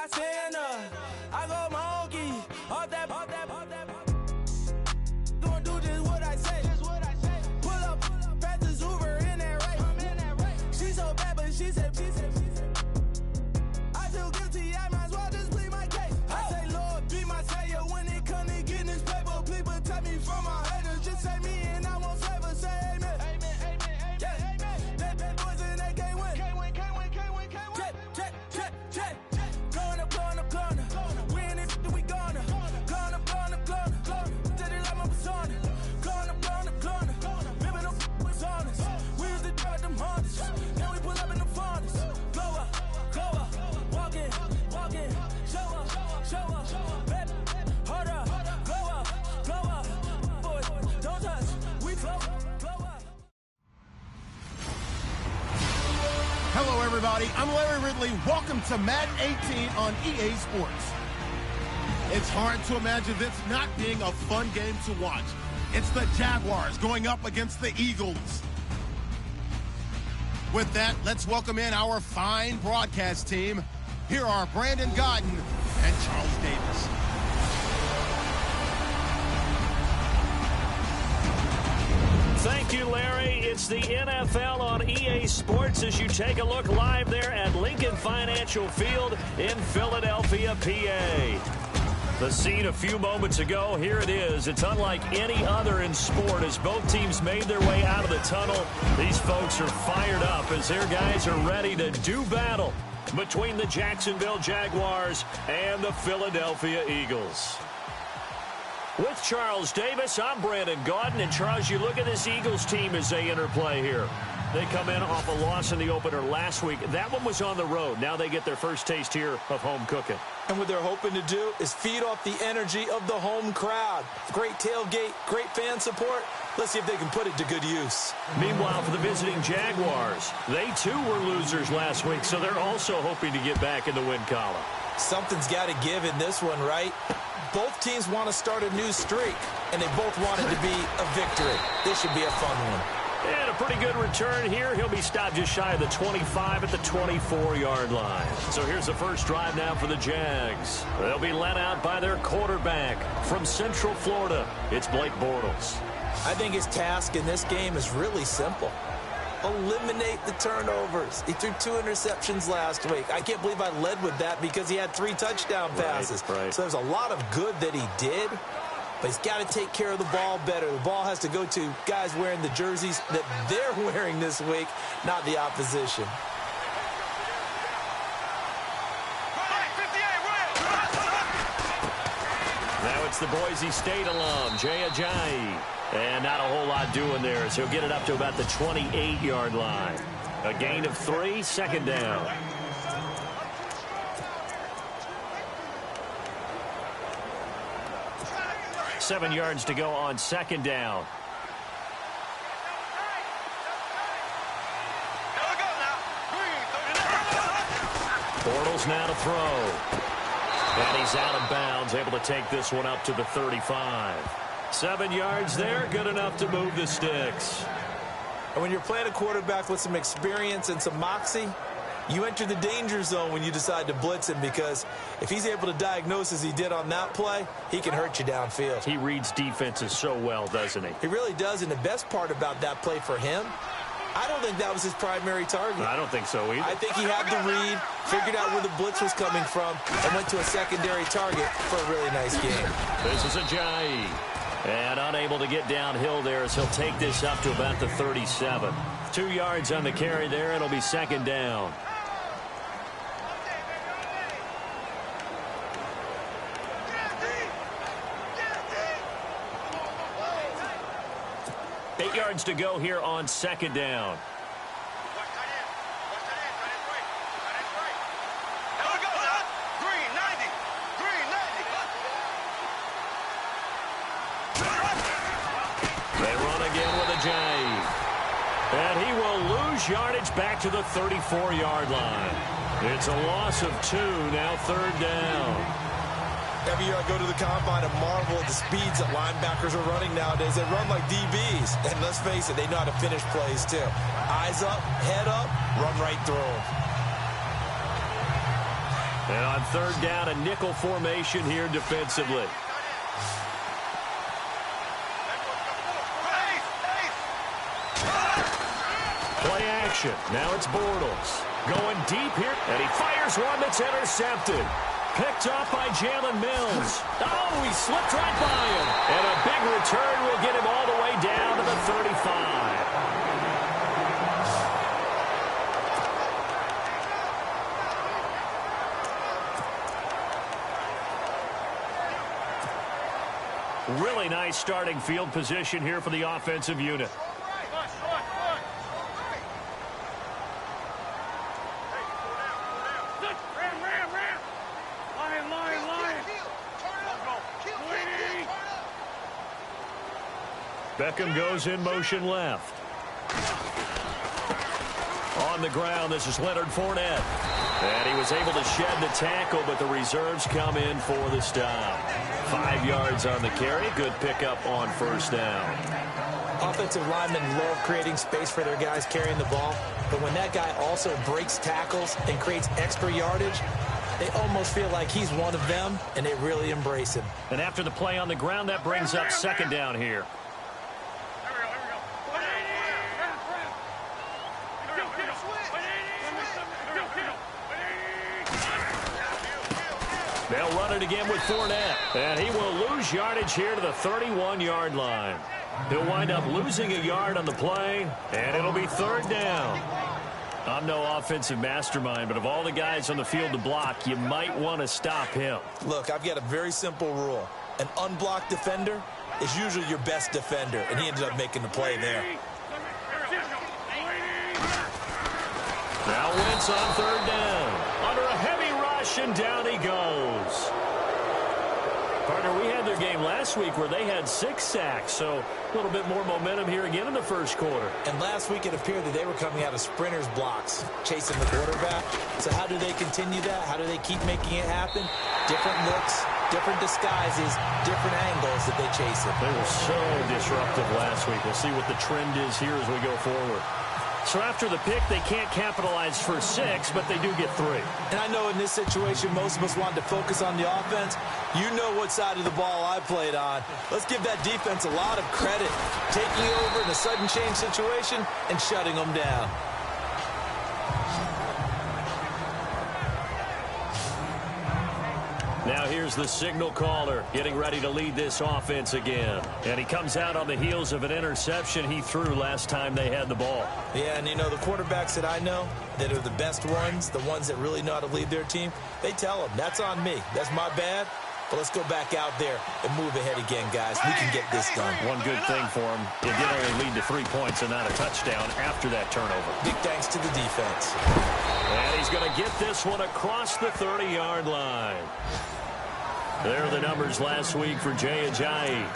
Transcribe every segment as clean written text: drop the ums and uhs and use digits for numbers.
I stand up, I go monkey, all that. Gonna do just what I say. Pull up, fast as Uber in that race. She so bad, but she said. I feel guilty, I might as well just plead my case. I say, Lord, be my savior when it come to getting this paper. Please protect me from my haters. Just say me and I won't save her. Say amen. That boys and they can't win. Check. Going up. We in it, we gonna. Going up. Till they like my persona. Going up. Remember them was honest. We used to drive them Hondas. Now we pull up in the furnace. Glow up. Walking. Show up. Baby, hold up. Glow up. Boys, don't touch. We glow up. Hello, everybody. I'm Larry Ridley. Welcome to Madden 18 on EA Sports. It's hard to imagine this not being a fun game to watch. It's the Jaguars going up against the Eagles. With that, let's welcome in our fine broadcast team. Here are Brandon Godden and Charles Davis. Thank you, Larry. It's the NFL on EA Sports as you take a look live there at Lincoln Financial Field in Philadelphia, PA. The scene a few moments ago, here it is. It's unlike any other in sport as both teams made their way out of the tunnel. These folks are fired up as their guys are ready to do battle between the Jacksonville Jaguars and the Philadelphia Eagles. With Charles Davis, I'm Brandon Godden. And Charles, you look at this Eagles team as they interplay here. They come in off a loss in the opener last week. That one was on the road. Now they get their first taste here of home cooking. And what they're hoping to do is feed off the energy of the home crowd. Great tailgate, great fan support. Let's see if they can put it to good use. Meanwhile, for the visiting Jaguars, they too were losers last week, so they're also hoping to get back in the win column. Something's got to give in this one, right? Both teams want to start a new streak, and they both want it to be a victory. This should be a fun one. And a pretty good return here. He'll be stopped just shy of the 25 at the 24-yard line. So here's the first drive now for the Jags. They'll be led out by their quarterback from Central Florida. It's Blake Bortles. I think his task in this game is really simple. Eliminate the turnovers. He threw 2 interceptions last week. I can't believe I led with that because he had 3 touchdown passes. Right. So there's a lot of good that he did, but he's got to take care of the ball better. The ball has to go to guys wearing the jerseys that they're wearing this week, not the opposition. Now it's the Boise State alum, Jay Ajayi. And not a whole lot doing there, so he'll get it up to about the 28-yard line. A gain of 3, second down. Seven yards to go on second down. Bortles now to throw. And he's out of bounds, able to take this one up to the 35. 7 yards there, good enough to move the sticks. And when you're playing a quarterback with some experience and some moxie, you enter the danger zone when you decide to blitz him, because if he's able to diagnose as he did on that play, he can hurt you downfield. He reads defenses so well, doesn't he? He really does, and the best part about that play for him, I don't think that was his primary target. I don't think so either. I think he had the read, figured out where the blitz was coming from, and went to a secondary target for a really nice game. This is Ajayi. And unable to get downhill there as he'll take this up to about the 37. 2 yards on the carry there. It'll be second down. Eight yards to go here on second down. And he will lose yardage back to the 34-yard line. It's a loss of 2, now third down. Every year I go to the combine and marvel at the speeds that linebackers are running nowadays. They run like DBs. And let's face it, they know how to finish plays too. Eyes up, head up, run right through them. And on third down, a nickel formation here defensively. Play action. Now it's Bortles. Going deep here. And he fires one that's intercepted. Picked off by Jalen Mills. Oh, he slipped right by him. And a big return will get him all the way down to the 35. Really nice starting field position here for the offensive unit. Beckham goes in motion left. On the ground, this is Leonard Fournette. And he was able to shed the tackle, but the reserves come in for the stop. 5 yards on the carry. Good pickup on first down. Offensive linemen love creating space for their guys carrying the ball. But when that guy also breaks tackles and creates extra yardage, they almost feel like he's one of them, and they really embrace him. And after the play on the ground, that brings up second down here. They'll run it again with Fournette. And he will lose yardage here to the 31-yard line. He'll wind up losing a yard on the play, and it'll be third down. I'm no offensive mastermind, but of all the guys on the field to block, you might want to stop him. Look, I've got a very simple rule. An unblocked defender is usually your best defender, and he ended up making the play there. Now Wentz on third down. Under a heavy rush, and down he goes. Partner, we had their game last week where they had 6 sacks, so a little bit more momentum here again in the first quarter. And last week it appeared that they were coming out of sprinters blocks, chasing the quarterback. So how do they continue that? How do they keep making it happen? Different looks, different disguises, different angles that they chase it. They were so disruptive last week. We'll see what the trend is here as we go forward. So after the pick, they can't capitalize for 6, but they do get 3. And I know in this situation, most of us wanted to focus on the offense. You know what side of the ball I played on. Let's give that defense a lot of credit. Taking over in a sudden change situation and shutting them down. Now here's the signal caller getting ready to lead this offense again. And he comes out on the heels of an interception he threw last time they had the ball. Yeah, and you know, the quarterbacks that I know that are the best ones, the ones that really know how to lead their team, they tell them, that's on me. That's my bad. But let's go back out there and move ahead again, guys. We can get this done. One good thing for him, it did only lead to 3 points and not a touchdown after that turnover. Big thanks to the defense. And he's going to get this one across the 30-yard line. There are the numbers last week for Jay Ajayi.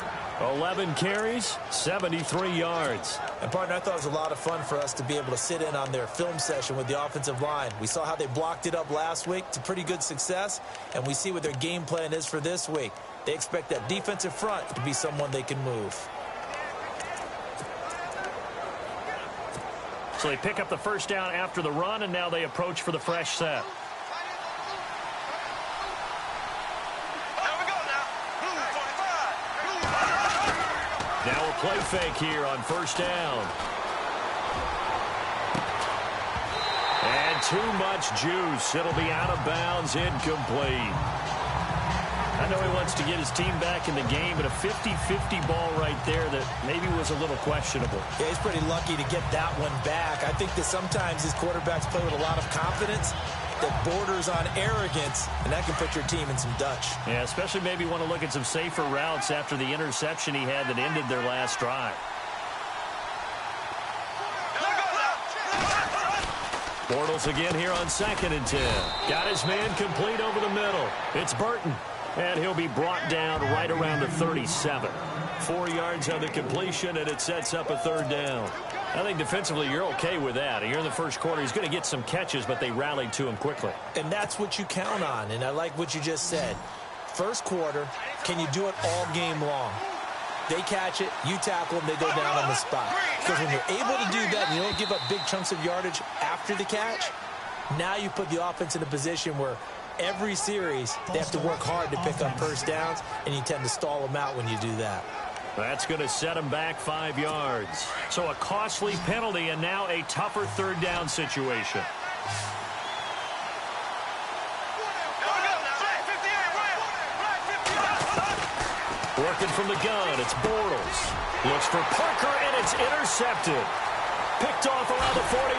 11 carries, 73 yards. And, partner, I thought it was a lot of fun for us to be able to sit in on their film session with the offensive line. We saw how they blocked it up last week to pretty good success, and we see what their game plan is for this week. They expect that defensive front to be someone they can move. So they pick up the first down after the run, and now they approach for the fresh set. Now a play fake here on first down. And too much juice. It'll be out of bounds, incomplete. I know he wants to get his team back in the game, but a 50-50 ball right there that maybe was a little questionable. Yeah, he's pretty lucky to get that one back. I think that sometimes his quarterbacks play with a lot of confidence that borders on arrogance, and that can put your team in some Dutch. Yeah, especially maybe want to look at some safer routes after the interception he had that ended their last drive. Bortles again here on 2nd and 10. Got his man complete over the middle. It's Burton, and he'll be brought down right around the 37. 4 yards on the completion, and it sets up a third down. I think defensively you're okay with that. Here in the first quarter, he's going to get some catches, but they rallied to him quickly. And that's what you count on, and I like what you just said. First quarter, can you do it all game long? They catch it, you tackle them, they go down on the spot. Because when you're able to do that and you don't give up big chunks of yardage after the catch, now you put the offense in a position where every series, they have to work hard to pick up first downs, and you tend to stall them out when you do that. That's going to set him back 5 yards. So a costly penalty and now a tougher third down situation. Working from the gun, it's Bortles. Looks for Parker, and it's intercepted. Picked off around the 41.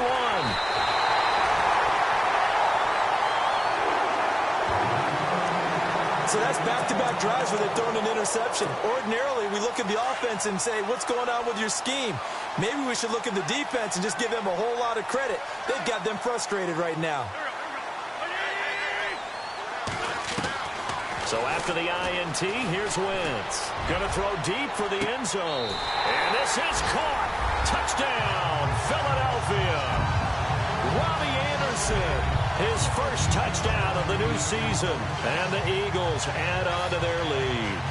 So that's back-to-back drives where they've thrown an interception. Ordinarily, we look at the offense and say, what's going on with your scheme? Maybe we should look at the defense and just give them a whole lot of credit. They've got them frustrated right now. So after the INT, here's Wentz. Going to throw deep for the end zone. And this is caught. Touchdown, Philadelphia. Robbie Anderson. His first touchdown of the new season. And the Eagles add on to their lead.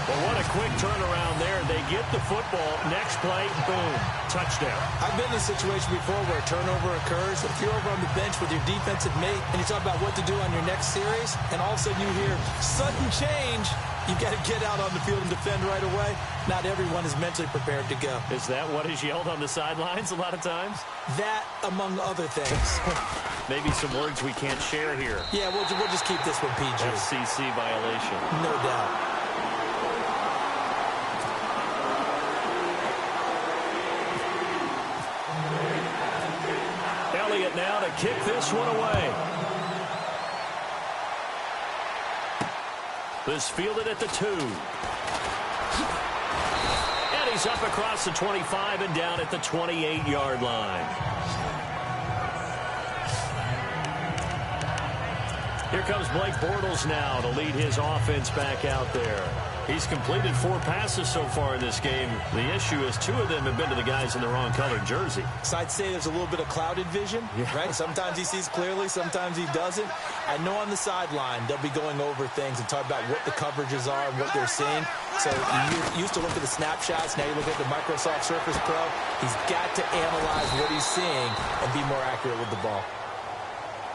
But what a quick turnaround there. They get the football. Next play, boom, touchdown. I've been in a situation before where a turnover occurs. If you're over on the bench with your defensive mate and you talk about what to do on your next series, and all of a sudden you hear sudden change, you've got to get out on the field and defend right away. Not everyone is mentally prepared to go. Is that what is yelled on the sidelines a lot of times? That, among other things. Maybe some words we can't share here. Yeah, we'll just keep this one PG. FCC violation. No doubt. Elliott now to kick this one away. This fielded at the 2. And he's up across the 25 and down at the 28-yard line. Here comes Blake Bortles now to lead his offense back out there. He's completed 4 passes so far in this game. The issue is 2 of them have been to the guys in the wrong colored jersey. So I'd say there's a little bit of clouded vision, right? Sometimes he sees clearly, sometimes he doesn't. I know on the sideline they'll be going over things and talk about what the coverages are and what they're seeing. So you used to look at the snapshots, now you look at the Microsoft Surface Pro. He's got to analyze what he's seeing and be more accurate with the ball.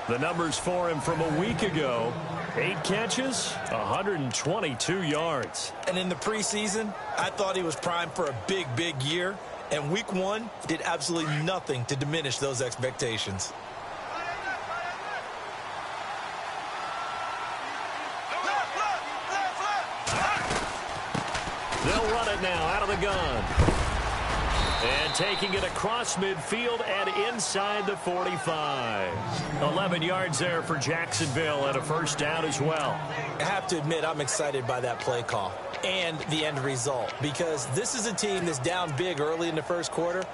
The numbers for him from a week ago: 8 catches, 122 yards. And in the preseason, I thought he was primed for a big, big year. And week 1 did absolutely nothing to diminish those expectations. They'll run it now out of the gun. And taking it across midfield and inside the 45. 11 yards there for Jacksonville and a first down as well. I have to admit, I'm excited by that play call and the end result, because this is a team that's down big early in the first quarter,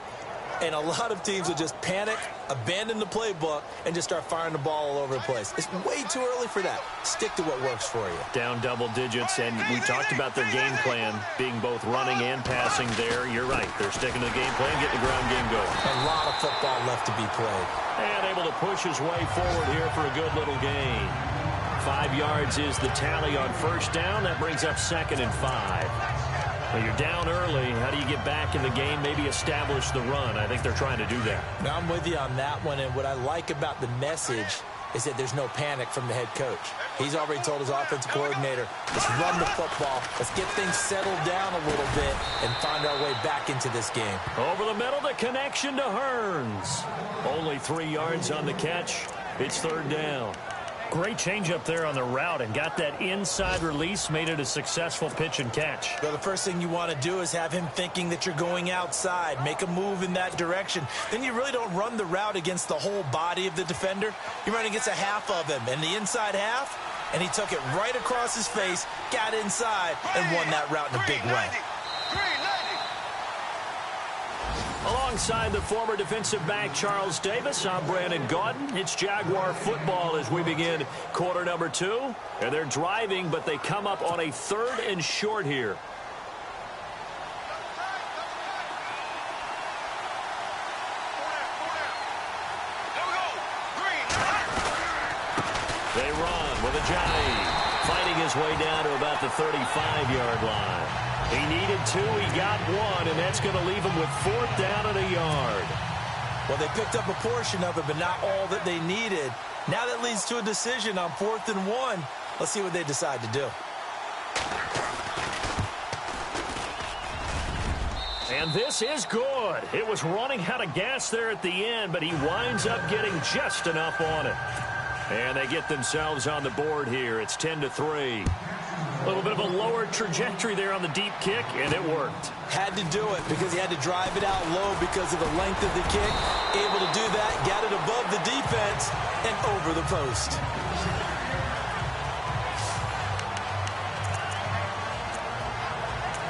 and a lot of teams will just panic, abandon the playbook, and just start firing the ball all over the place. It's way too early for that. Stick to what works for you. Down double digits, and we talked about their game plan being both running and passing there. You're right. They're sticking to the game plan, getting the ground game going. A lot of football left to be played. And able to push his way forward here for a good little gain. 5 yards is the tally on first down. That brings up 2nd and 5. Well, you're down early. How do you get back in the game, maybe establish the run? I think they're trying to do that. Now, I'm with you on that one, and what I like about the message is that there's no panic from the head coach. He's already told his offensive coordinator, let's run the football, let's get things settled down a little bit and find our way back into this game. Over the middle, the connection to Hearns. Only 3 yards on the catch. It's 3rd down. Great change up there on the route and got that inside release, made it a successful pitch and catch. Well, the first thing you want to do is have him thinking that you're going outside, make a move in that direction. Then you really don't run the route against the whole body of the defender. You run against a half of him, and the inside half, and he took it right across his face, got inside, and won that route in a big way. Alongside the former defensive back Charles Davis, I'm Brandon Gaudin. It's Jaguar football as we begin quarter number 2. And they're driving, but they come up on a 3rd and short here. They run with Ajayi, fighting his way down to about the 35-yard line. He needed 2, he got 1, and that's going to leave him with 4th down and a yard. Well, they picked up a portion of it, but not all that they needed. Now that leads to a decision on 4th and 1. Let's see what they decide to do. And this is good. It was running out of gas there at the end, but he winds up getting just enough on it. And they get themselves on the board here. It's 10-3. A little bit of a lower trajectory there on the deep kick, and it worked. Had to do it because he had to drive it out low because of the length of the kick. Able to do that, got it above the defense and over the post.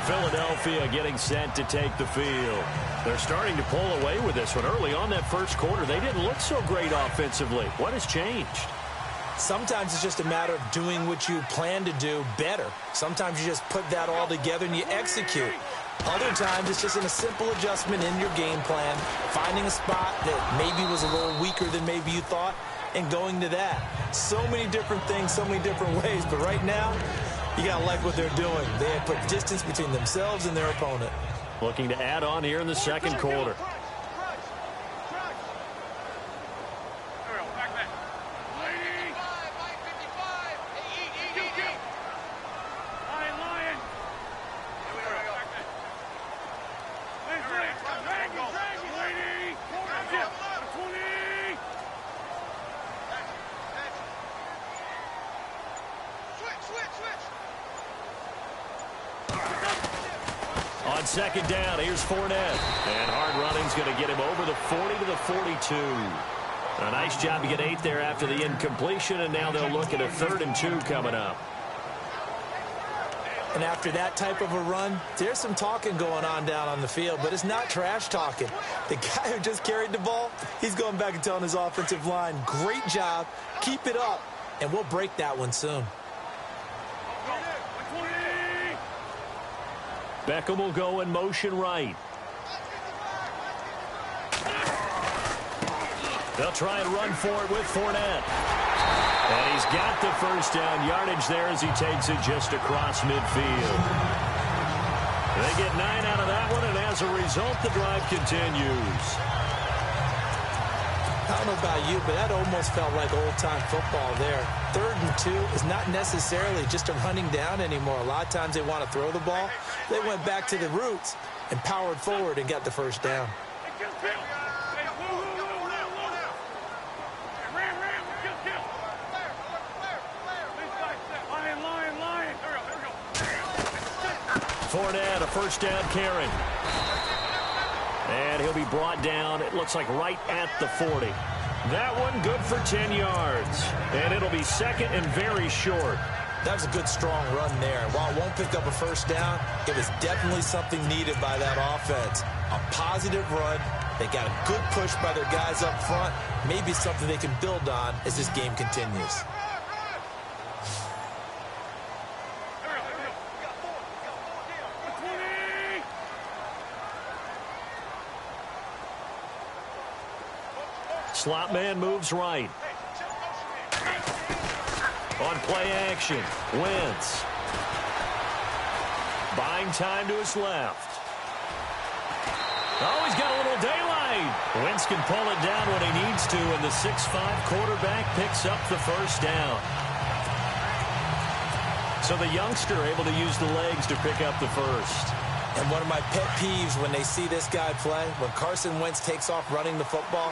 Philadelphia getting set to take the field. They're starting to pull away with this one. Early on that first quarter, they didn't look so great offensively. What has changed? Sometimes it's just a matter of doing what you plan to do better. Sometimes you just put that all together and you execute. Other times it's just in a simple adjustment in your game plan, finding a spot that maybe was a little weaker than maybe you thought, and going to that. So many different things, so many different ways, but right now, you got to like what they're doing. They have put distance between themselves and their opponent. Looking to add on here in the second quarter. On second down, here's Fournette. And hard running's going to get him over the 40 to the 42. A nice job to get 8 there after the incompletion, and now they'll look at a 3rd and 2 coming up. And after that type of a run, there's some talking going on down on the field, but it's not trash talking. The guy who just carried the ball, he's going back and telling his offensive line, great job, keep it up, and we'll break that one soon. Beckham will go in motion right. They'll try and run for it with Fournette. And he's got the first down yardage there as he takes it just across midfield. They get 9 out of that one, and as a result, the drive continues. I don't know about you, but that almost felt like old-time football there. 3rd and 2 is not necessarily just a running down anymore. A lot of times they want to throw the ball. They went back to the roots and powered forward and got the first down. Fournette, a first down carry. And he'll be brought down, it looks like right at the 40. That one good for 10 yards. And it'll be second and very short. That was a good, strong run there. While it won't pick up a first down, it was definitely something needed by that offense. A positive run. They got a good push by their guys up front. Maybe something they can build on as this game continues. Slot man moves right. On play action, Wentz. Buying time to his left. Oh, he's got a little daylight. Wentz can pull it down when he needs to, and the 6'5" quarterback picks up the first down. So the youngster able to use the legs to pick up the first. And one of my pet peeves when they see this guy play, when Carson Wentz takes off running the football,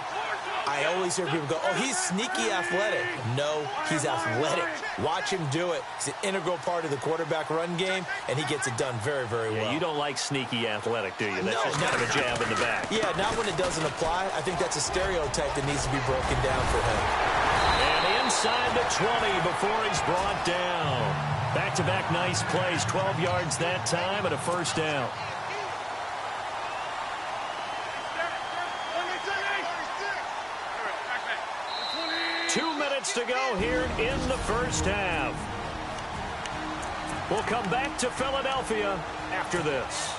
I always hear people go, oh, he's sneaky athletic. No, he's athletic. Watch him do it. He's an integral part of the quarterback run game, and he gets it done very, very well. You don't like sneaky athletic, do you? That's just kind of a jab in the back. Yeah, not when it doesn't apply. I think that's a stereotype that needs to be broken down for him. And inside the 20 before he's brought down. Back-to-back nice plays, 12 yards that time and a first down. To go here in the first half. We'll come back to Philadelphia after this.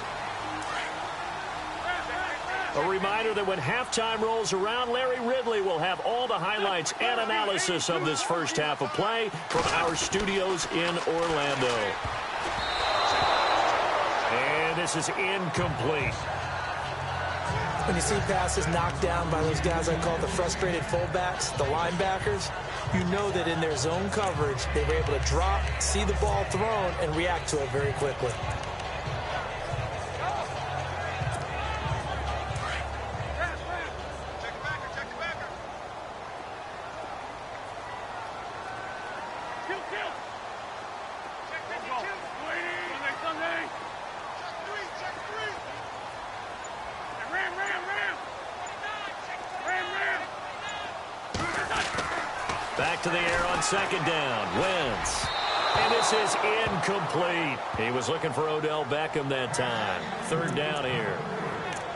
A reminder that when halftime rolls around, Larry Ridley will have all the highlights and analysis of this first half of play from our studios in Orlando. And this is incomplete. When you see passes knocked down by those guys I call the frustrated fullbacks, the linebackers, you know that in their zone coverage, they were able to drop, see the ball thrown, and react to it very quickly. Back to the air on second down. Wentz. And this is incomplete. He was looking for Odell Beckham that time. Third down here.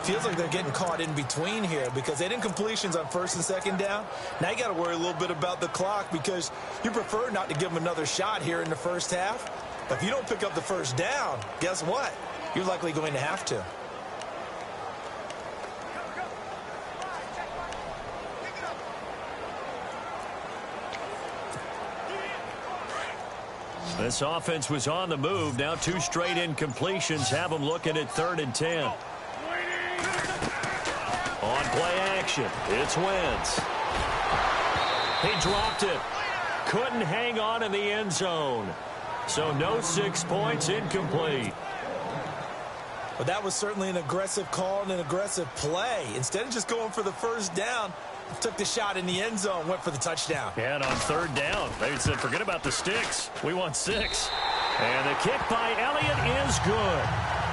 Feels like they're getting caught in between here because they did incompletions on first and second down. Now you got to worry a little bit about the clock because you prefer not to give them another shot here in the first half. But if you don't pick up the first down, guess what? You're likely going to have to. This offense was on the move. Now 2 straight incompletions have them looking at 3rd and 10. On play action, it's Wentz. He dropped it. Couldn't hang on in the end zone. So no 6 points, incomplete. But that was certainly an aggressive call and an aggressive play. Instead of just going for the first down, took the shot in the end zone, went for the touchdown. Yeah, and on 3rd down, they said, forget about the sticks. We want 6. And the kick by Elliott is good.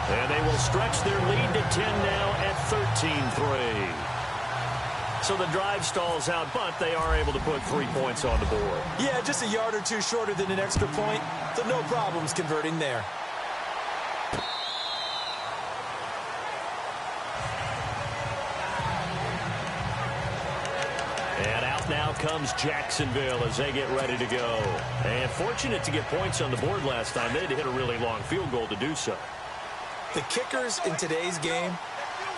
And they will stretch their lead to 10 now at 13-3. So the drive stalls out, but they are able to put 3 points on the board. Yeah, just a yard or two shorter than an extra point, so no problems converting there. And out now comes Jacksonville as they get ready to go. And fortunate to get points on the board last time. They had to hit a really long field goal to do so. The kickers in today's game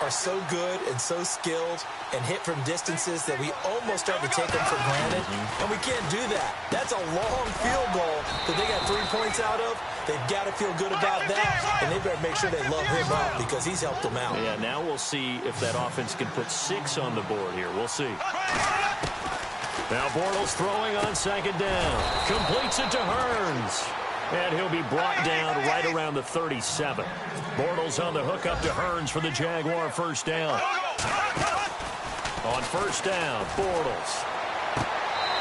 are so good and so skilled and hit from distances that we almost start to take them for granted. And we can't do that. That's a long field goal that they got 3 points out of. They've got to feel good about that, and they better make sure they love him up because he's helped them out. Yeah, now we'll see if that offense can put 6 on the board here. We'll see. Now Bortles throwing on second down. Completes it to Hearns. And he'll be brought down right around the 37. Bortles on the hook up to Hearns for the Jaguar first down. On first down, Bortles.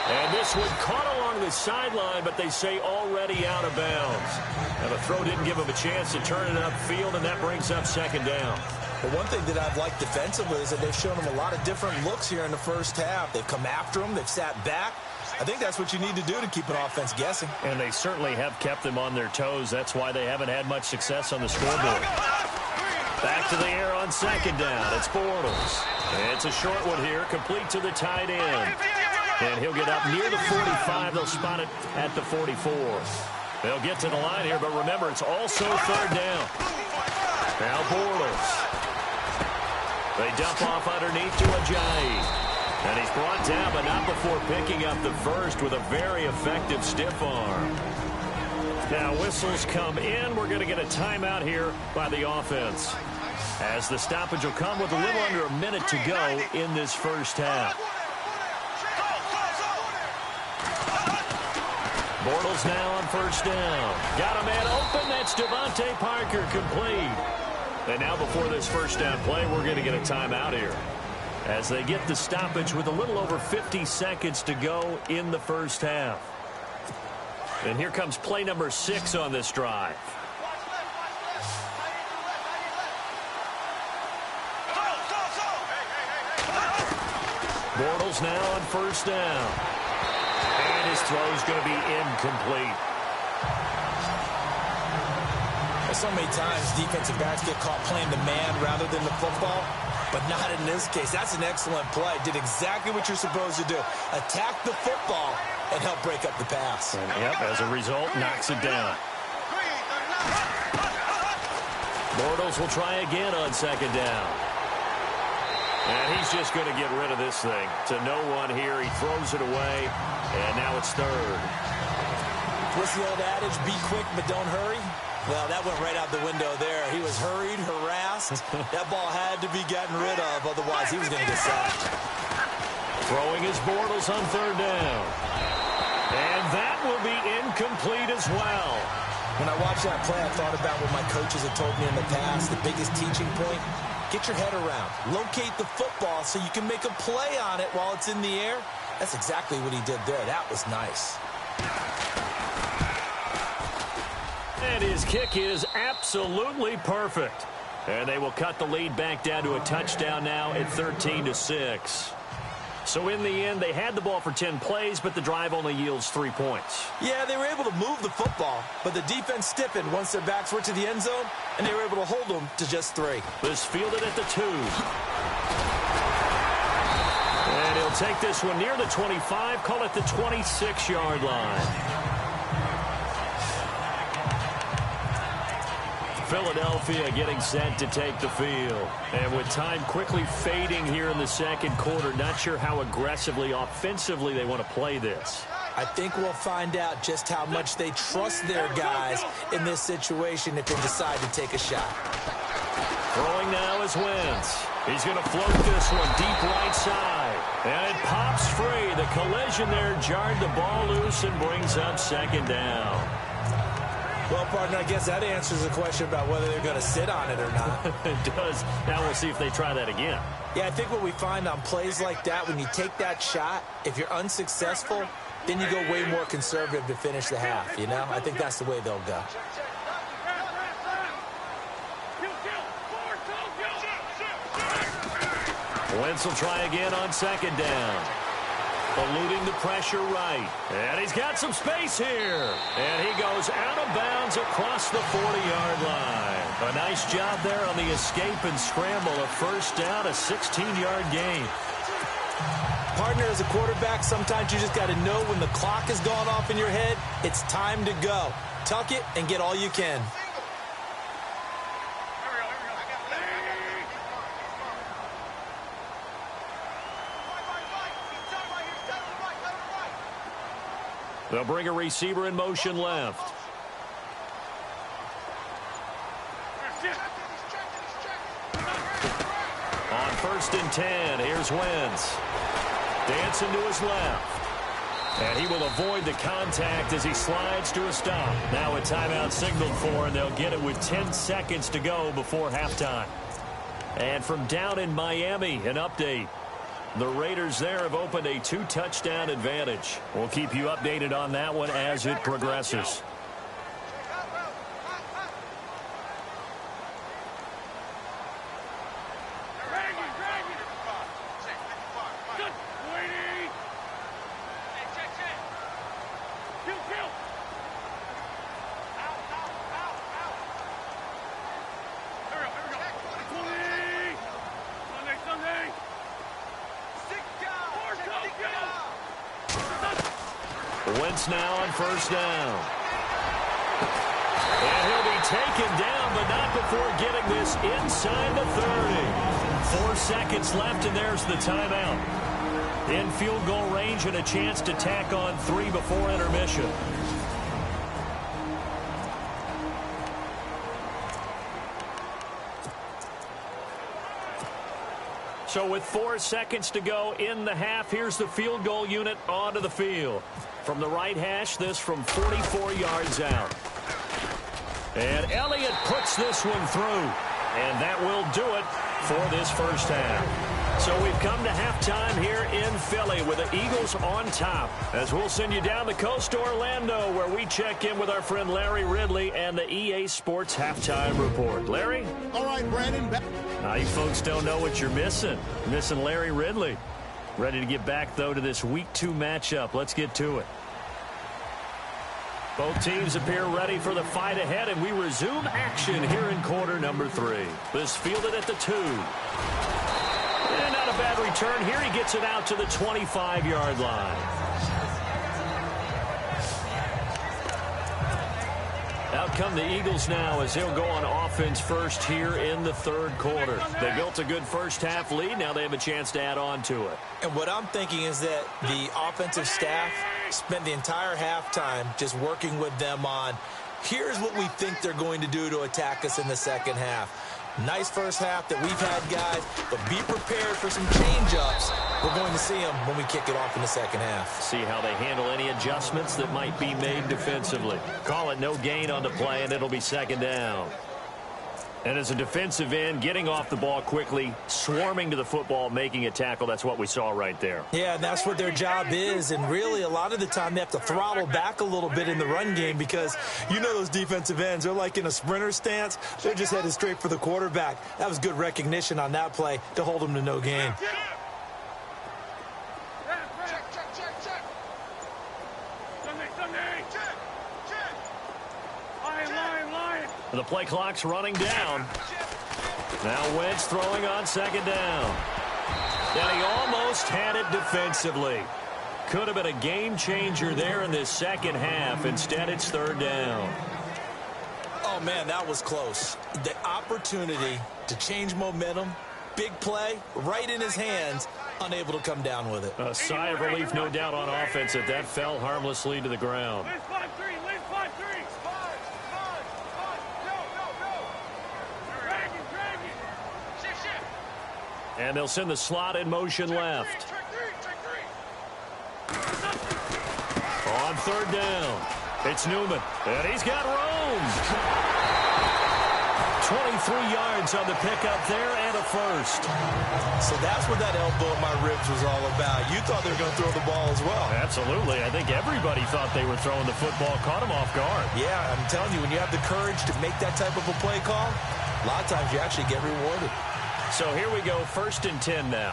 And this one caught along the sideline, but they say already out of bounds. And the throw didn't give him a chance to turn it upfield, and that brings up second down. But one thing that I've liked defensively is that they've shown him a lot of different looks here in the first half. They've come after him. They've sat back. I think that's what you need to do to keep an offense guessing. And they certainly have kept them on their toes. That's why they haven't had much success on the scoreboard. Back to the air on second down. It's Bortles. It's a short one here, complete to the tight end. And he'll get up near the 45. They'll spot it at the 44. They'll get to the line here, but remember, it's also third down. Now Bortles. They dump off underneath to Ajayi. And he's brought down, but not before picking up the first with a very effective stiff arm. Now whistles come in. We're going to get a timeout here by the offense, as the stoppage will come with a little under a minute to go in this first half. Bortles now on first down. Got a man open. That's Devontae Parker, complete. And now before this first down play, we're going to get a timeout here, as they get the stoppage with a little over 50 seconds to go in the first half. And here comes play number 6 on this drive. Bortles now on first down. And his throw is going to be incomplete. So many times defensive backs get caught playing the man rather than the football. But not in this case. That's an excellent play. Did exactly what you're supposed to do. Attack the football and help break up the pass. And yep, as a result, knocks it down. Bortles will try again on second down. And he's just going to get rid of this thing. To no one here. He throws it away. And now it's third. What's the old adage? Be quick, but don't hurry. Well, that went right out the window there. He was hurried, harassed. That ball had to be gotten rid of, otherwise he was going to get sacked. Throwing his Bortles on third down. will be incomplete as well. When I watched that play, I thought about what my coaches had told me in the past. The biggest teaching point, get your head around. Locate the football so you can make a play on it while it's in the air. That's exactly what he did there. That was nice. And his kick is absolutely perfect. And they will cut the lead back down to a touchdown now at 13-6. So in the end, they had the ball for 10 plays, but the drive only yields 3 points. Yeah, they were able to move the football, but the defense stiffened once their backs were to the end zone, and they were able to hold them to just 3. This fielded at the 2. And he'll take this one near the 25, call it the 26-yard line. Philadelphia getting set to take the field. And with time quickly fading here in the second quarter, not sure how aggressively, offensively they want to play this. I think we'll find out just how much they trust their guys in this situation if they decide to take a shot. Throwing now is Wentz. He's going to float this one deep right side. And it pops free. The collision there jarred the ball loose and brings up second down. Well, partner, I guess that answers the question about whether they're going to sit on it or not. It does. Now we'll see if they try that again. Yeah, I think what we find on plays like that, when you take that shot, if you're unsuccessful, then you go way more conservative to finish the half, you know? I think that's the way they'll go. Wentz will try again on second down. Eluding the pressure right. And he's got some space here. And he goes out of bounds across the 40-yard line. A nice job there on the escape and scramble. A first down, a 16-yard gain. Partner, as a quarterback, sometimes you just got to know when the clock has gone off in your head, it's time to go. Tuck it and get all you can. They'll bring a receiver in motion left. On 1st and 10, here's Wentz. Dancing to his left. And he will avoid the contact as he slides to a stop. Now a timeout signaled for, and they'll get it with 10 seconds to go before halftime. And from down in Miami, an update. The Raiders there have opened a 2-touchdown advantage. We'll keep you updated on that one as it progresses. Wentz now on 1st down. And he'll be taken down, but not before getting this inside the 30. 4 seconds left, and there's the timeout. In field goal range and a chance to tack on 3 before intermission. So with 4 seconds to go in the half, here's the field goal unit onto the field. From the right hash, this from 44 yards out. And Elliott puts this one through. And that will do it for this first half. So we've come to halftime here in Philly with the Eagles on top. As we'll send you down the coast to Orlando, where we check in with our friend Larry Ridley and the EA Sports Halftime Report. Larry? All right, Brandon. Now, you folks don't know what you're missing. Missing Larry Ridley. Ready to get back, though, to this Week 2 matchup. Let's get to it. Both teams appear ready for the fight ahead, and we resume action here in quarter number 3. This fielded at the 2. And not a bad return here. He gets it out to the 25-yard line. Out come the Eagles now as he'll go on offense first here in the 3rd quarter. They built a good first half lead. Now they have a chance to add on to it. And what I'm thinking is that the offensive staff spent the entire halftime just working with them on, here's what we think they're going to do to attack us in the second half. Nice first half that we've had, guys, but be prepared for some change-ups. We're going to see them when we kick it off in the second half. See how they handle any adjustments that might be made defensively. Call it no gain on the play, and it'll be second down. And as a defensive end, getting off the ball quickly, swarming to the football, making a tackle, that's what we saw right there. Yeah, and that's what their job is. And really, a lot of the time, they have to throttle back a little bit in the run game because you know those defensive ends, they're like in a sprinter stance. They're just headed straight for the quarterback. That was good recognition on that play to hold them to no gain. The play clock's running down. Now Wentz throwing on second down. And he almost had it defensively. Could have been a game changer there in this second half. Instead, it's third down. Oh, man, that was close. The opportunity to change momentum, big play, right in his hands, unable to come down with it. A sigh of relief, no doubt, on offense that fell harmlessly to the ground. And they'll send the slot in motion left. On third down, it's Newman, and he's got room. 23 yards on the pickup there and a first. So that's what that elbow in my ribs was all about. You thought they were going to throw the ball as well. Absolutely. I think everybody thought they were throwing the football, caught him off guard. Yeah, I'm telling you, when you have the courage to make that type of a play call, a lot of times you actually get rewarded. So here we go, 1st and 10 now.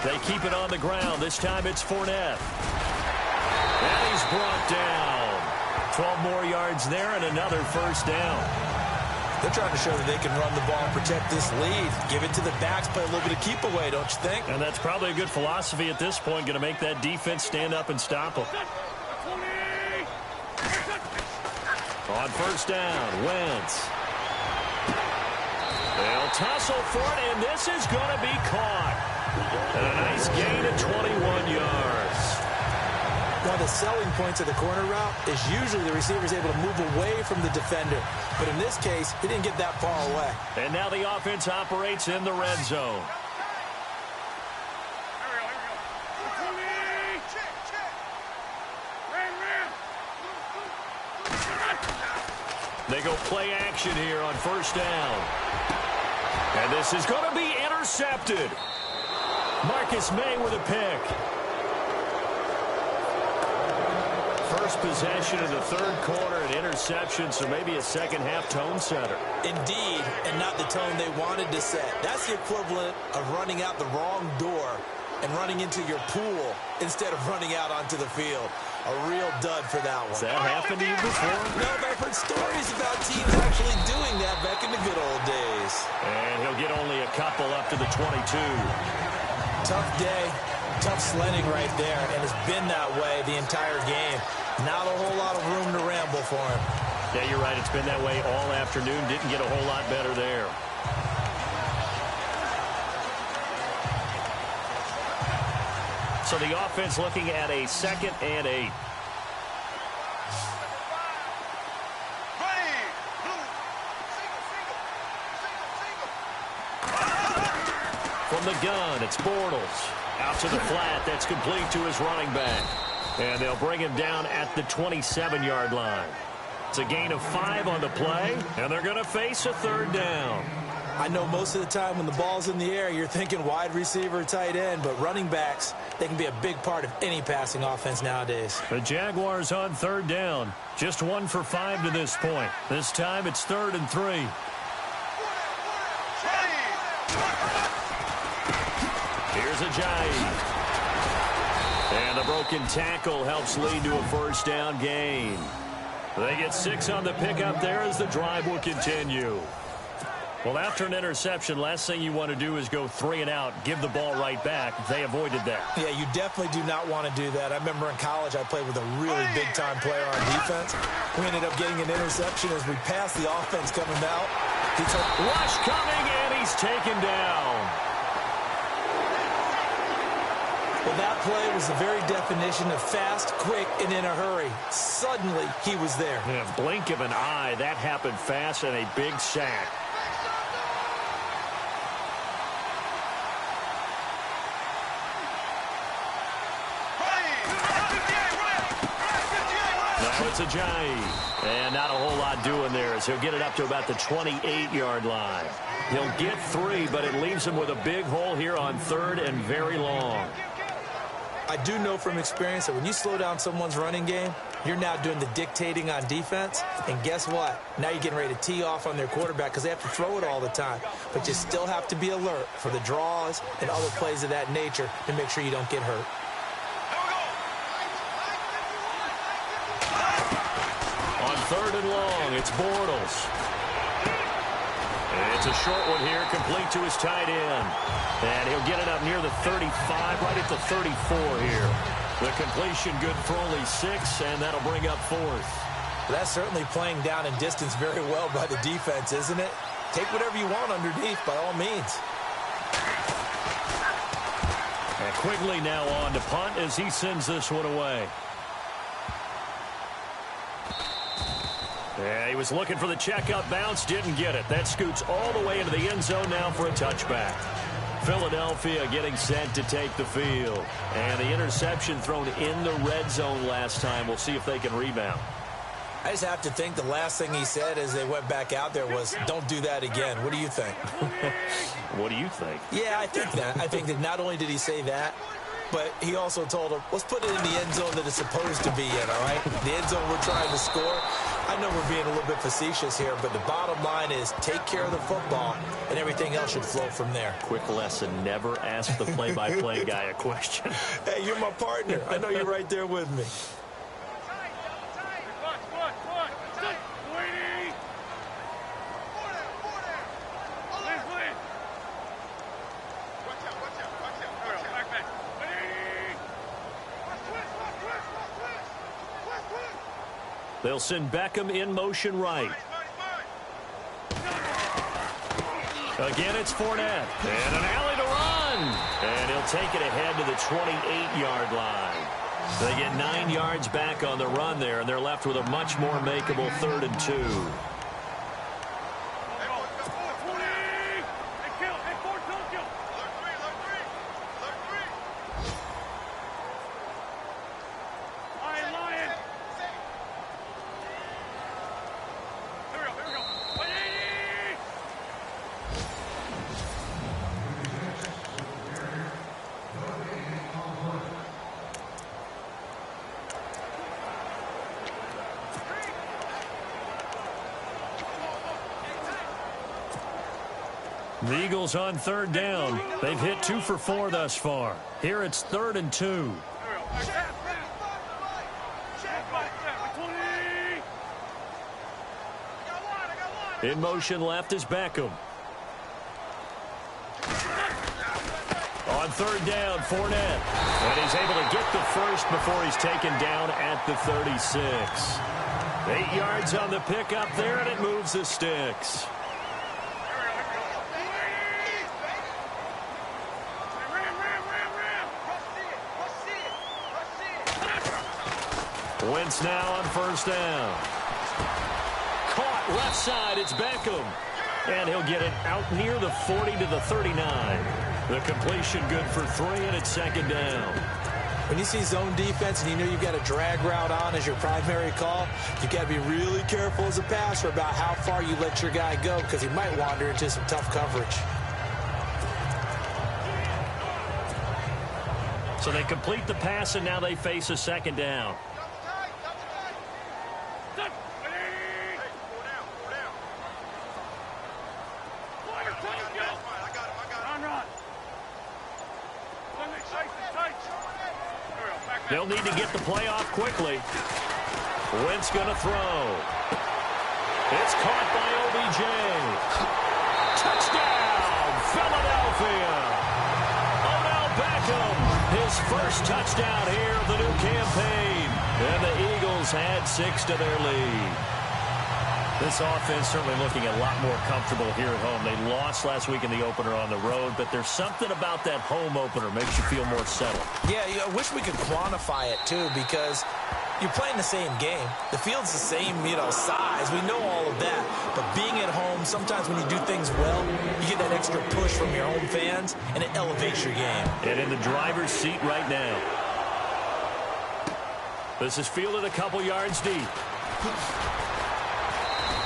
They keep it on the ground. This time it's Fournette. And he's brought down. 12 more yards there and another first down. They're trying to show that they can run the ball and protect this lead. Give it to the backs, play a little bit of keep away, don't you think? And that's probably a good philosophy at this point, going to make that defense stand up and stop them. On first down, Wentz. They'll tussle for it, and this is going to be caught. And a nice gain of 21 yards. One of the selling points of the corner route is usually the receiver is able to move away from the defender. But in this case, he didn't get that far away. And now the offense operates in the red zone. They go play action here on first down. And this is going to be intercepted. Marcus May with a pick. First possession of the third quarter, an interception, so maybe a second-half tone setter. Indeed, and not the tone they wanted to set. That's the equivalent of running out the wrong door and running into your pool instead of running out onto the field. A real dud for that one. Has that happened to you before? No, but I've heard stories about teams actually doing that back in the good old days. And he'll get only a couple up to the 22. Tough day, tough sledding right there, and it's been that way the entire game. Not a whole lot of room to ramble for him. Yeah, you're right. It's been that way all afternoon. Didn't get a whole lot better there. So the offense looking at a 2nd and 8. From the gun, it's Bortles. Out to the flat. That's complete to his running back. And they'll bring him down at the 27-yard line. It's a gain of 5 on the play, and they're going to face a third down. I know most of the time when the ball's in the air, you're thinking wide receiver, tight end, but running backs, they can be a big part of any passing offense nowadays. The Jaguars on third down. Just 1 for 5 to this point. This time it's 3rd and 3. Here's Ajayi. And the broken tackle helps lead to a first down gain. They get 6 on the pickup there as the drive will continue. Well, after an interception, last thing you want to do is go 3 and out, give the ball right back. They avoided that. Yeah, you definitely do not want to do that. I remember in college I played with a really big-time player on defense. We ended up getting an interception as we passed the offense coming out. He took rush coming, and he's taken down. Well, that play was the very definition of fast, quick, and in a hurry. Suddenly, he was there. Yeah, blink of an eye. That happened fast and a big sack. Now it's Ajayi. And not a whole lot doing there as he'll get it up to about the 28-yard line. He'll get 3, but it leaves him with a big hole here on 3rd and very long. I do know from experience that when you slow down someone's running game, you're now doing the dictating on defense. And guess what? Now you're getting ready to tee off on their quarterback because they have to throw it all the time. But you still have to be alert for the draws and other plays of that nature to make sure you don't get hurt. On 3rd and long, it's Bortles. It's a short one here, complete to his tight end. And he'll get it up near the 35, right at the 34 here. The completion good for only 6, and that'll bring up 4th. That's certainly playing down and distance very well by the defense, isn't it? Take whatever you want underneath, by all means. And Quigley now on to punt as he sends this one away. Yeah, he was looking for the checkup bounce, didn't get it. That scoots all the way into the end zone now for a touchback. Philadelphia getting set to take the field. And the interception thrown in the red zone last time. We'll see if they can rebound. I just have to think the last thing he said as they went back out there was, don't do that again. What do you think? What do you think? Yeah, I think that. I think that not only did he say that, but he also told him, let's put it in the end zone that it's supposed to be in, all right? The end zone we're trying to score. I know we're being a little bit facetious here, but the bottom line is take care of the football, and everything else should flow from there. Quick lesson, never ask the play-by-play guy a question. Hey, you're my partner. I know you're right there with me. They'll send Beckham in motion right. Again, it's Fournette. And an alley to run. And he'll take it ahead to the 28-yard line. They get 9 yards back on the run there, and they're left with a much more makeable 3rd and 2. The Eagles on 3rd down. They've hit 2 for 4 thus far. Here it's 3rd and 2. In motion left is Beckham. On 3rd down, Fournette. And he's able to get the first before he's taken down at the 36. 8 yards on the pickup there, and it moves the sticks. Wentz now on 1st down. Caught left side, it's Beckham. And he'll get it out near the 40 to the 39. The completion good for 3, and it's 2nd down. When you see zone defense and you know you've got a drag route on as your primary call, you've got to be really careful as a passer about how far you let your guy go because he might wander into some tough coverage. So they complete the pass, and now they face a 2nd down. They'll need to get the play off quickly. Wentz going to throw. It's caught by OBJ. Touchdown, Philadelphia. Odell Beckham, his first touchdown here of the new campaign. And the Eagles add 6 to their lead. This offense certainly looking a lot more comfortable here at home. They lost last week in the opener on the road, but there's something about that home opener makes you feel more settled. Yeah, I wish we could quantify it, too, because you're playing the same game. The field's the same, size. We know all of that. But being at home, sometimes when you do things well, you get that extra push from your home fans, and it elevates your game. And in the driver's seat right now. This is fielded a couple yards deep.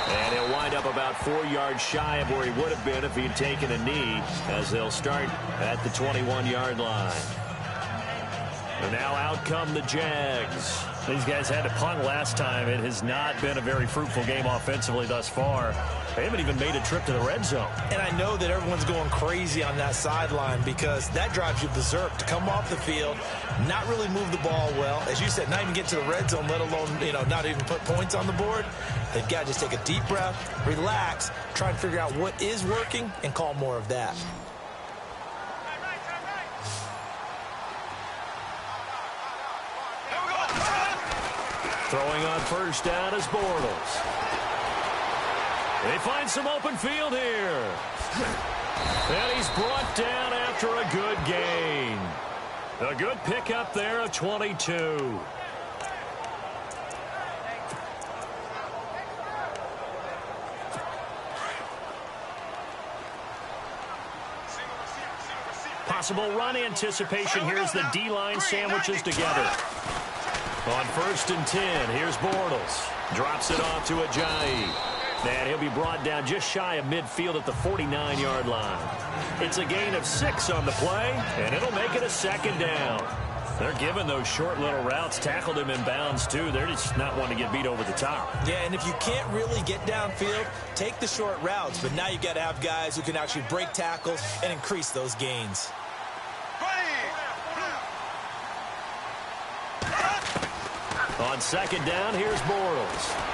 And he'll wind up about 4 yards shy of where he would have been if he had taken a knee, as they'll start at the 21-yard line. And now out come the Jags. These guys had to punt last time. It has not been a very fruitful game offensively thus far. They haven't even made a trip to the red zone. And I know that everyone's going crazy on that sideline because that drives you berserk to come off the field, not really move the ball well. As you said, not even get to the red zone, let alone, not even put points on the board. They've got to just take a deep breath, relax, try and figure out what is working, and call more of that. Throwing on first down is Bortles. They find some open field here. And he's brought down after a good gain. A good pickup there of 22. Possible run anticipation. Here's the D-line sandwiches together. On 1st and 10, here's Bortles. Drops it off to Ajayi. And he'll be brought down just shy of midfield at the 49-yard line. It's a gain of 6 on the play, and it'll make it a 2nd down. They're giving those short little routes. Tackled him in bounds, too. They're just not wanting to get beat over the top. Yeah, and if you can't really get downfield, take the short routes. But now you've got to have guys who can actually break tackles and increase those gains. On 2nd down, here's Bortles.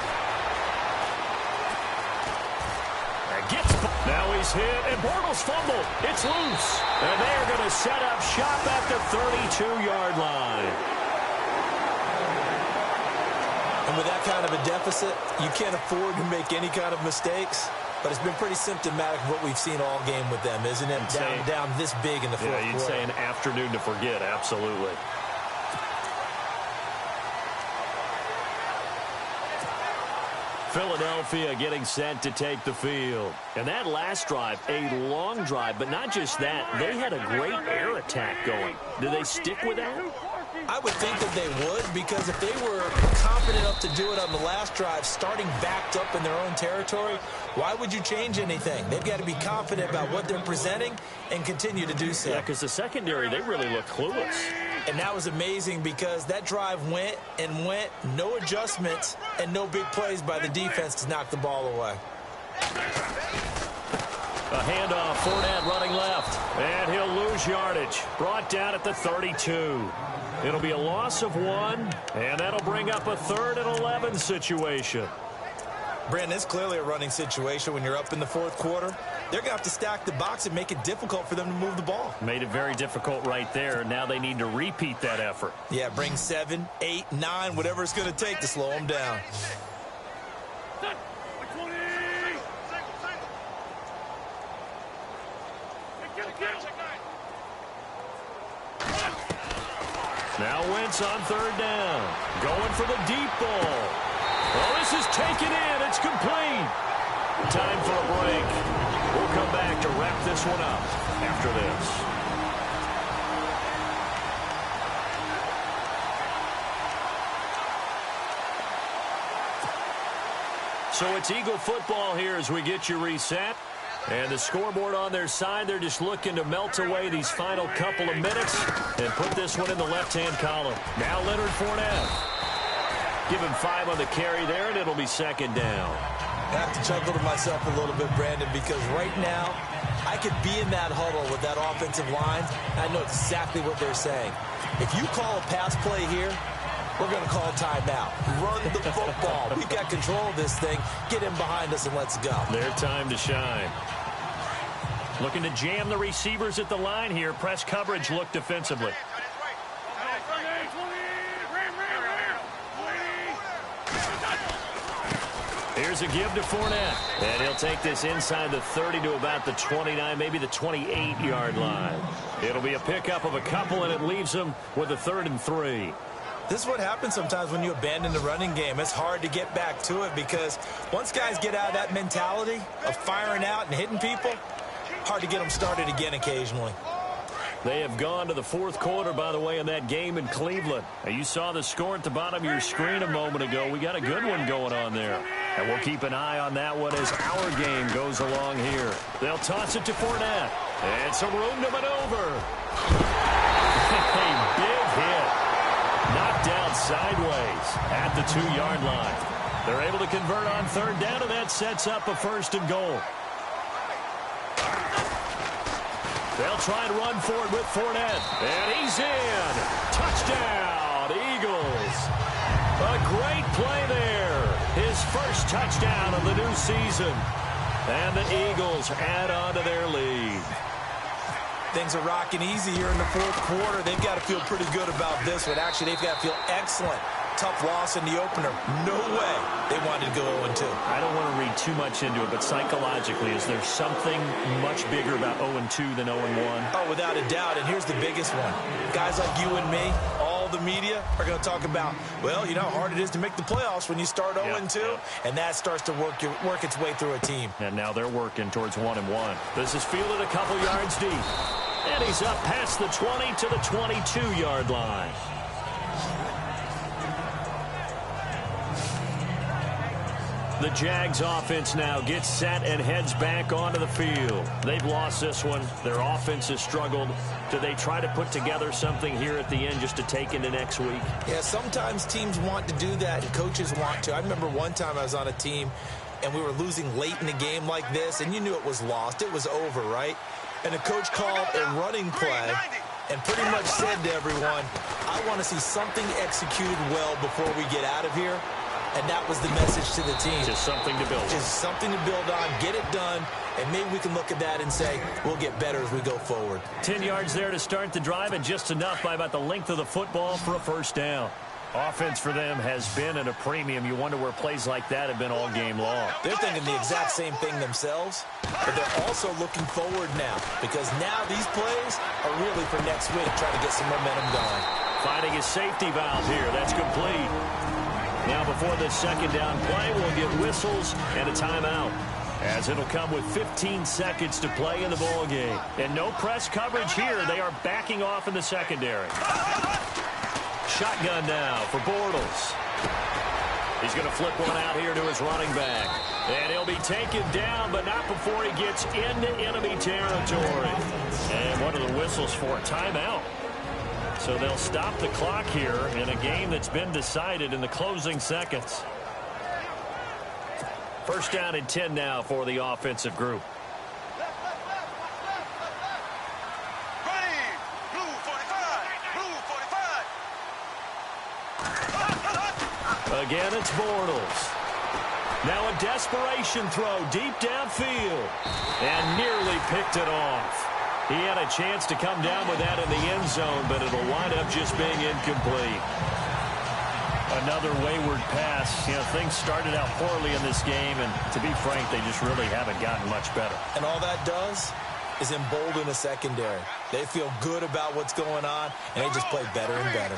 Now he's hit, and Bortles fumbled. It's loose. And they're going to set up shop at the 32-yard line. And with that kind of a deficit, you can't afford to make any kind of mistakes. But it's been pretty symptomatic of what we've seen all game with them, isn't it? Down this big in the fourth quarter. Yeah, you'd say an afternoon to forget, absolutely. Philadelphia getting set to take the field. And that last drive, a long drive, but not just that. They had a great air attack going. Do they stick with that? I would think that they would, because if they were confident enough to do it on the last drive, starting backed up in their own territory, why would you change anything? They've got to be confident about what they're presenting and continue to do so. Yeah, because the secondary, they really look clueless. And that was amazing because that drive went and went, no adjustments, and no big plays by the defense to knock the ball away. A handoff, Fournette running left, and he'll lose yardage. Brought down at the 32. It'll be a loss of 1, and that'll bring up a 3rd and 11 situation. Brandon, it's clearly a running situation when you're up in the fourth quarter. They're going to have to stack the box and make it difficult for them to move the ball. Made it very difficult right there. Now they need to repeat that effort. Yeah, bring 7, 8, 9, whatever it's going to take to slow them down. Now Wentz on 3rd down. Going for the deep ball. Well, this is taken in. It's complete. Time for a break. We'll come back to wrap this one up after this. So it's Eagle football here as we get you reset. And the scoreboard on their side, they're just looking to melt away these final couple of minutes and put this one in the left-hand column. Now Leonard Fournette. Give him 5 on the carry there, and it'll be 2nd down. I have to chuckle to myself a little bit, Brandon, because right now I could be in that huddle with that offensive line. I know exactly what they're saying. If you call a pass play here, we're going to call timeout. Run the football. We've got control of this thing. Get in behind us and let's go. Their time to shine. Looking to jam the receivers at the line here. Press coverage look defensively. Here's a give to Fournette. And he'll take this inside the 30 to about the 29, maybe the 28-yard line. It'll be a pickup of a couple, and it leaves him with a 3rd and 3. This is what happens sometimes when you abandon the running game. It's hard to get back to it because once guys get out of that mentality of firing out and hitting people, hard to get them started again occasionally. They have gone to the 4th quarter, by the way, in that game in Cleveland. Now, you saw the score at the bottom of your screen a moment ago. We got a good one going on there. And we'll keep an eye on that one as our game goes along here. They'll toss it to Fournette. And some room to maneuver. A big hit. Knocked down sideways at the 2-yard line. They're able to convert on 3rd down, and that sets up a 1st and goal. They'll try and run for it with Fournette. And he's in. Touchdown, Eagles. A great play there. His first touchdown of the new season. And the Eagles add on to their lead. Things are rocking easy here in the 4th quarter. They've got to feel pretty good about this one. Actually, they've got to feel excellent. Tough loss in the opener. No way they wanted to go 0-2. I don't want to read too much into it, but psychologically, is there something much bigger about 0-2 than 0-1? Oh, without a doubt, and here's the biggest one. Guys like you and me, all the media, are going to talk about, well, you know how hard it is to make the playoffs when you start 0-2, and that starts to work its way through a team. And now they're working towards 1-1. This is fielded a couple yards deep. And he's up past the 20 to the 22-yard line. The Jags offense now gets set and heads back onto the field. They've lost this one. Their offense has struggled. Do they try to put together something here at the end just to take into next week? Yeah, sometimes teams want to do that and coaches want to. I remember one time I was on a team and we were losing late in the game like this, and you knew it was lost. It was over, right? And the coach called a running play and pretty much said to everyone, I want to see something executed well before we get out of here. And that was the message to the team. Just something to build on. Just something to build on, get it done, and maybe we can look at that and say, we'll get better as we go forward. 10 yards there to start the drive, and just enough by about the length of the football for a 1st down. Offense for them has been at a premium. You wonder where plays like that have been all game long. They're thinking the exact same thing themselves, but they're also looking forward now because now these plays are really for next week, trying to get some momentum going. Finding a safety valve here. That's complete. Now before this 2nd down play, we'll get whistles and a timeout, as it'll come with 15 seconds to play in the ball game. And no press coverage here. They are backing off in the secondary. Shotgun now for Bortles. He's going to flip one out here to his running back. And he'll be taken down, but not before he gets into enemy territory. And what are the whistles for? Timeout. So they'll stop the clock here in a game that's been decided in the closing seconds. 1st down and 10 now for the offensive group. Again, it's Bortles. Now a desperation throw deep downfield. And nearly picked it off. He had a chance to come down with that in the end zone, but it'll wind up just being incomplete. Another wayward pass. You know, things started out poorly in this game, and to be frank, they just really haven't gotten much better. And all that does is embolden the secondary. They feel good about what's going on, and they just play better and better.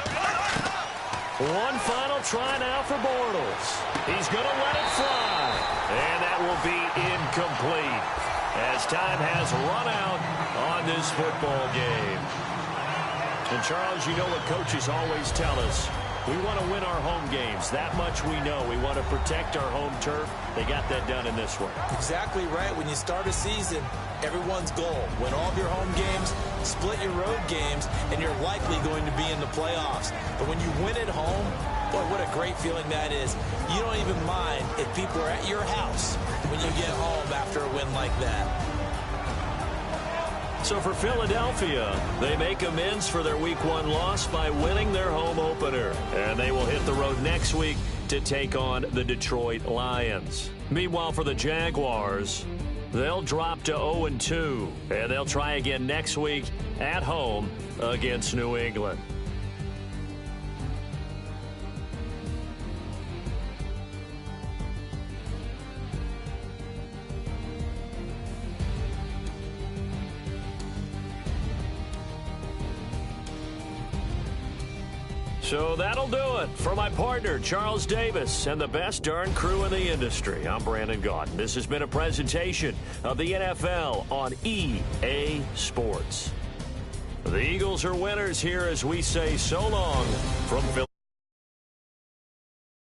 One final try now for Bortles. He's going to let it fly, and that will be incomplete, as time has run out on this football game. And Charles, you know what coaches always tell us. We want to win our home games. That much we know. We want to protect our home turf. They got that done in this one. Exactly right. When you start a season, everyone's goal, win all of your home games, split your road games, and you're likely going to be in the playoffs. But when you win at home, boy, what a great feeling that is. You don't even mind if people are at your house when you get home after a win like that. So for Philadelphia, they make amends for their Week 1 loss by winning their home opener. And they will hit the road next week to take on the Detroit Lions. Meanwhile, for the Jaguars, they'll drop to 0-2. And they'll try again next week at home against New England. So that'll do it. For my partner, Charles Davis, and the best darn crew in the industry, I'm Brandon Gaudin. This has been a presentation of the NFL on EA Sports. The Eagles are winners here as we say so long from Philadelphia.